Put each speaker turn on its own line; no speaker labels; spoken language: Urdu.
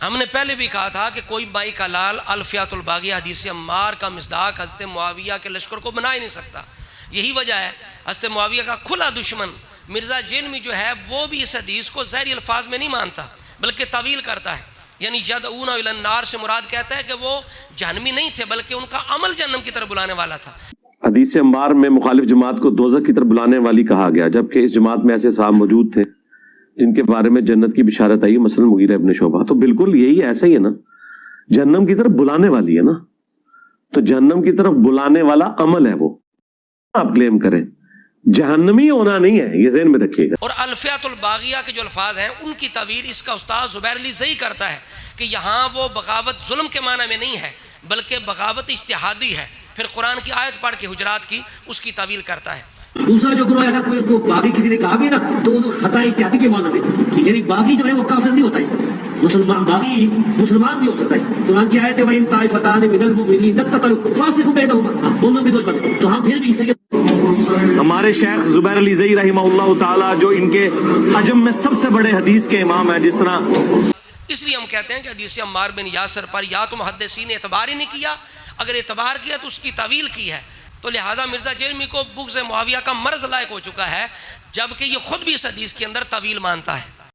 ہم نے پہلے بھی کہا تھا کہ کوئی بائی کا لال الفیات الباغیہ حدیث عمار کا مصداق حضرت معاویہ کے لشکر کو بنا ہی نہیں سکتا. یہی وجہ ہے حضرت معاویہ کا کھلا دشمن مرزا جیلمی جو ہے وہ بھی اس حدیث کو ظاہری الفاظ میں نہیں مانتا بلکہ تعویل کرتا ہے. یعنی یدعون الی النار سے مراد کہتا ہے کہ وہ جہنمی نہیں تھے بلکہ ان کا عمل جہنم کی طرف بلانے والا تھا.
حدیث عمار میں مخالف جماعت کو دوزخ کی طرف بلانے والی کہا گیا، جبکہ اس جماعت میں ایسے صاحب موجود تھے جن کے بارے میں جنت کی بشارت آئی، مثلا مغیرہ ابن شعبہ. تو بالکل یہی ایسا ہی ہے نا، جہنم کی طرف بلانے والی ہے نا، تو جہنم کی طرف بلانے والا عمل ہے، وہ آپ کلیم کریں جہنمی ہونا نہیں ہے، یہ ذہن میں رکھیے گا.
اور الفیات الباغیہ کے جو الفاظ ہیں ان کی تعویل اس کا استاد زبیر علی زئی کرتا ہے کہ یہاں وہ بغاوت ظلم کے معنی میں نہیں ہے بلکہ بغاوت اجتہادی ہے. پھر قرآن کی آیت پڑھ کے حجرات کی اس کی تعویل کرتا ہے.
دوسرا جو گروہ ہے اگر کوئی اس کو باغی کسی نے کہا بھی نا تو وہ خطا اجتہادی کے معنی میں، یعنی باغی جو ہے وہ کافر نہیں ہوتا ہے، مسلمان باغی مسلمان بھی ہو سکتا ہے. قرآن کی آیت ہے وَإِن طَائِفَتَانِ مِنَ الْمُؤْمِنِينَ اقْتَتَلُوا فَأَصْلِحُوا بَيْنَهُمَا، دونوں کی دوست بنے تو ہم پھر بھی اسے
ہمارے شیخ زبیر علی زئی رحمہ اللہ تعالی جو ان کے عجم میں سب سے بڑے حدیث کے امام ہیں، جس طرح
اس لیے ہم کہتے ہیں کہ حدیث عمار بن یاسر پر یا تو محدثین نے اعتبار ہی نہیں کیا، اگر اعتبار کیا تو اس کی تعویل کی ہے. تو لہٰذا مرزا جیلمی کو بغض معاویہ کا مرض لائق ہو چکا ہے جبکہ یہ خود بھی اس حدیث کے اندر تعویل مانتا ہے.